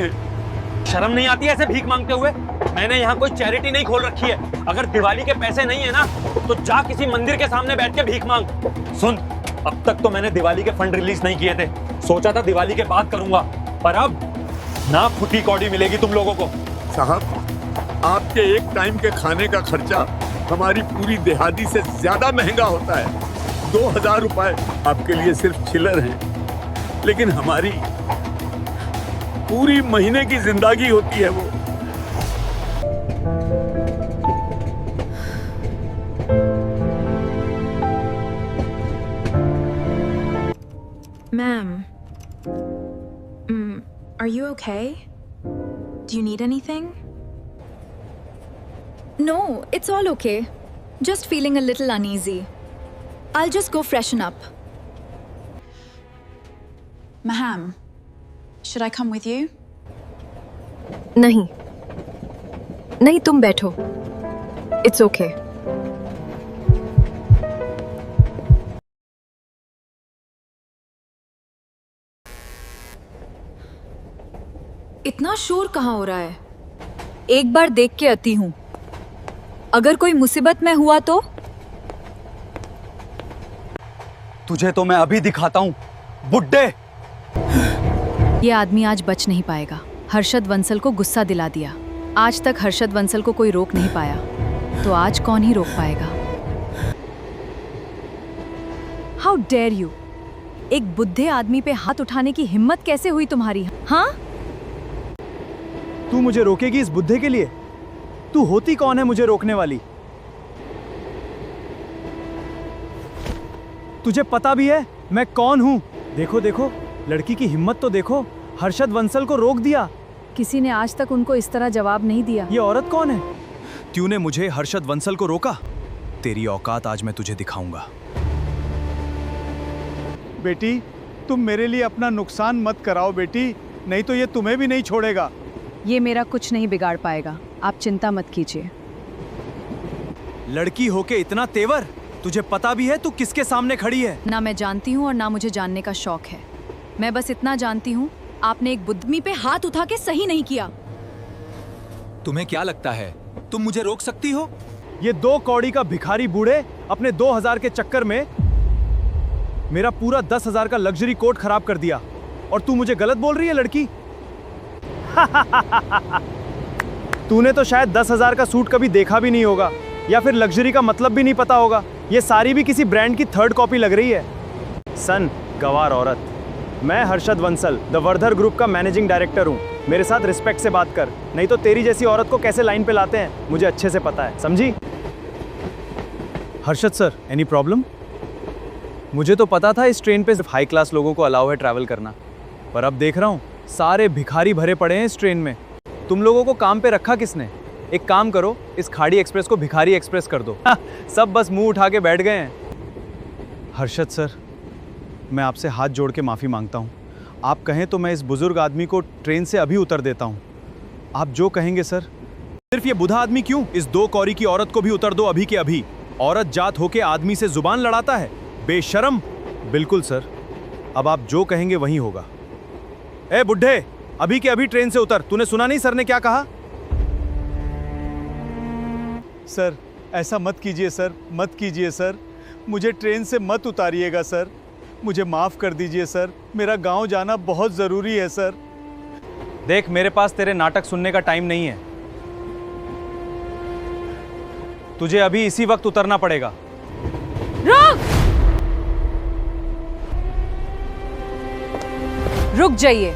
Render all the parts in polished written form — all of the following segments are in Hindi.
शर्म नहीं आती ऐसे भीख मांगते हुए? मैंने यहाँ कोई चैरिटी नहीं खोल रखी है। अगर दिवाली के पैसे नहीं है ना तो जा किसी मंदिर के सामने बैठ के भीख मांग। सुन, अब तक तो मैंने दिवाली के फंड रिलीज नहीं किए थे, सोचा था दिवाली के बाद करूंगा, पर अब ना फुटी कौड़ी मिलेगी तुम लोगों को। साहब, आपके एक टाइम के खाने का खर्चा हमारी पूरी देहाती से ज्यादा महंगा होता है। 2000 रुपए आपके लिए सिर्फ चिल्लर हैं, लेकिन हमारी पूरी महीने की जिंदगी होती है वो। Ma'am, are you okay? Do you need anything? No, it's all okay. Just feeling a little uneasy. I'll just go freshen up. Maham, should I come with you? नहीं, नहीं तुम बैठो. It's okay. इतना शोर कहाँ हो रहा है? एक बार देख के आती हूँ। अगर कोई मुसीबत में हुआ तो? तुझे तो मैं अभी दिखाता हूँ, बुड्ढे। ये आदमी आज बच नहीं पाएगा। हर्षद वंसल को गुस्सा दिला दिया। आज तक हर्षद वंसल को कोई रोक नहीं पाया, तो आज कौन ही रोक पाएगा? How dare you! एक बुद्धे आदमी पे हाथ उठाने की हिम्मत कैसे हुई तुम्हारी? हाँ, तू मुझे रोकेगी इस बुद्धे के लिए? तू होती कौन है मुझे रोकने वाली? तुझे पता भी है मैं कौन हूं? देखो देखो, लड़की की हिम्मत तो देखो। हर्षद वंसल को रोक दिया। किसी ने आज तक उनको इस तरह जवाब नहीं दिया। ये औरत कौन है? तूने मुझे हर्षद वंसल को रोका? तेरी औकात आज मैं तुझे दिखाऊंगा। बेटी, तुम मेरे लिए अपना नुकसान मत कराओ बेटी, नहीं तो ये तुम्हें भी नहीं छोड़ेगा। ये मेरा कुछ नहीं बिगाड़ पाएगा, आप चिंता मत कीजिए। लड़की होके इतना तेवर? तुझे पता भी है तू किसके सामने खड़ी है? ना मैं जानती हूँ और ना मुझे जानने का शौक है। मैं बस इतना जानती हूँ, आपने एक बुद्धमी पे हाथ उठा के सही नहीं किया। तुम्हें क्या लगता है तुम मुझे रोक सकती हो? ये 2 कौड़ी का भिखारी बूढ़े अपने 2000 के चक्कर में मेरा पूरा 10,000 का लग्जरी कोट खराब कर दिया, और तू मुझे गलत बोल रही है लड़की? तूने तो शायद 10,000 का सूट कभी देखा भी नहीं होगा, या फिर लग्जरी का मतलब भी नहीं पता होगा। ये सारी भी किसी ब्रांड की 3rd कॉपी लग रही है। सन, गवार औरत। मैं हर्षद वंसल, द वर्धर ग्रुप का मैनेजिंग डायरेक्टर हूँ। मेरे साथ रिस्पेक्ट से बात कर, नहीं तो तेरी जैसी औरत को कैसे लाइन पे लाते हैं मुझे अच्छे से पता है, समझी? Harshad sir, any problem? मुझे तो पता था इस ट्रेन पे सिर्फ हाई क्लास लोगों को अलाउ है ट्रैवल करना, पर अब देख रहा हूँ सारे भिखारी भरे पड़े हैं इस ट्रेन में। तुम लोगों को काम पे रखा किसने? एक काम करो, इस खाड़ी एक्सप्रेस को भिखारी एक्सप्रेस कर दो। सब बस मुंह उठा के बैठ गए हैं। हर्षद सर, मैं आपसे हाथ जोड़ के माफ़ी मांगता हूँ। आप कहें तो मैं इस बुजुर्ग आदमी को ट्रेन से अभी उतर देता हूँ। आप जो कहेंगे सर। सिर्फ ये बुढ़ा आदमी क्यों, इस 2 कौड़ी की औरत को भी उतर दो अभी के अभी। औरत जात होके आदमी से जुबान लड़ाता है, बेशरम। बिल्कुल सर, अब आप जो कहेंगे वही होगा। ए बुड्ढे, अभी के अभी ट्रेन से उतर। तूने सुना नहीं सर ने क्या कहा? सर, ऐसा मत कीजिए सर, मत कीजिए सर। मुझे ट्रेन से मत उतारिएगा सर। मुझे माफ़ कर दीजिए सर, मेरा गांव जाना बहुत ज़रूरी है सर। देख, मेरे पास तेरे नाटक सुनने का टाइम नहीं है। तुझे अभी इसी वक्त उतरना पड़ेगा। रुक जाइए।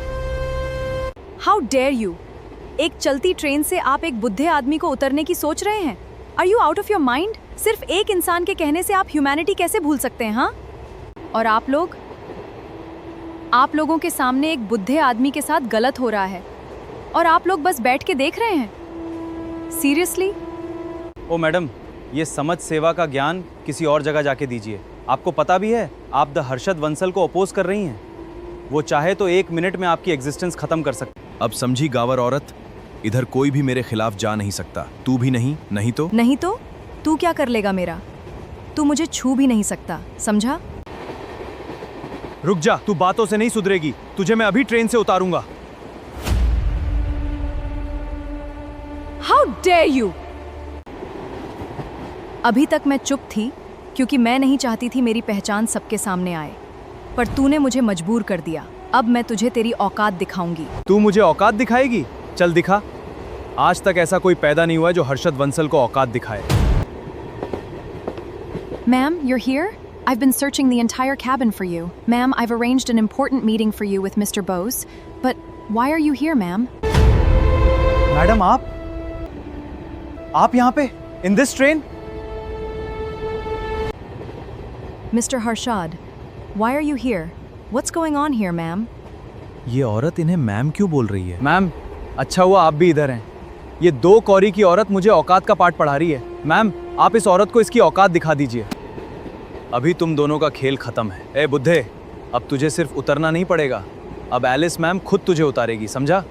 How dare you! एक चलती ट्रेन से आप एक बुद्धे आदमी को उतरने की सोच रहे हैं? Are you out of your mind? सिर्फ एक इंसान के कहने से आप ह्यूमैनिटी कैसे भूल सकते हैं? हाँ, और आप लोगों के सामने एक बुद्धे आदमी के साथ गलत हो रहा है और आप लोग बस बैठ के देख रहे हैं। सीरियसली? ओ मैडम, ये समझ सेवा का ज्ञान किसी और जगह जाके दीजिए। आपको पता भी है आप द हर्षद वंसल को अपोज कर रही हैं। वो चाहे तो 1 मिनट में आपकी एग्जिस्टेंस खत्म कर सकते। अब समझी गावर औरत, इधर कोई भी मेरे खिलाफ जा नहीं सकता। तू भी नहीं, नहीं तो? नहीं तो तू क्या कर लेगा मेरा? तू मुझे छू भी नहीं सकता, समझा? रुक जा, तू बातों से नहीं सुधरेगी। तुझे मैं अभी ट्रेन से उतारूंगा। dare you? अभी तक मैं चुप थी क्योंकि मैं नहीं चाहती थी मेरी पहचान सबके सामने आए, पर तूने मुझे मजबूर कर दिया। अब मैं तुझे तेरी औकात दिखाऊंगी। तू मुझे औकात दिखाएगी? चल दिखा। आज तक ऐसा कोई पैदा नहीं हुआ जो हर्षद वंसल को औकात दिखाए। Ma'am, you're here? I've been searching the entire cabin for you. Ma'am, I've arranged an important meeting for you with Mr. Bose. But why are you here, ma'am? Madam आप यहाँ पे? In this train? Mr. Harshad, why are you here? What's going on here, ma'am? ये औरत इन्हें मैम क्यों बोल रही है? मैम, अच्छा हुआ आप भी इधर हैं। ये 2 कौड़ी की औरत मुझे औकात का पाठ पढ़ा रही है। मैम, आप इस औरत को इसकी औकात दिखा दीजिए। अभी तुम दोनों का खेल खत्म है। ए बुद्धे, अब तुझे सिर्फ उतरना नहीं पड़ेगा, अब एलिस मैम खुद तुझे उतारेगी, समझा?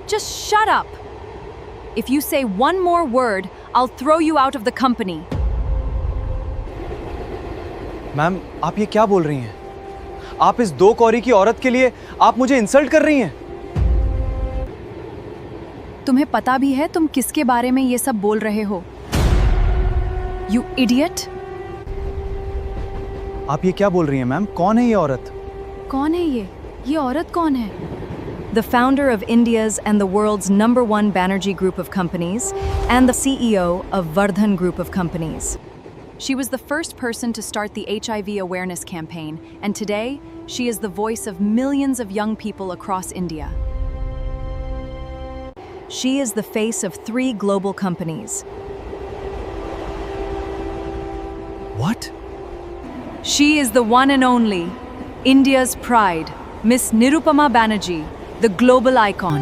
Just shut up! If you say one more word, I'll throw you out of the company. Ma'am, आप ये क्या बोल रही हैं? आप इस 2 कौड़ी की औरत के लिए आप मुझे इंसल्ट कर रही हैं? तुम्हें पता भी है तुम किसके बारे में ये सब बोल रहे हो? You idiot! आप ये क्या बोल रही हैं मैम? कौन है ये औरत? कौन है ये? ये औरत कौन है? The founder of India's and the world's #1 Banerjee Group of companies and the CEO of Vardhan Group of companies. She was the first person to start the HIV awareness campaign, and today she is the voice of millions of young people across India. She is the face of 3 global companies. What? She is the one and only India's pride, Miss Nirupama Banerjee, the global icon.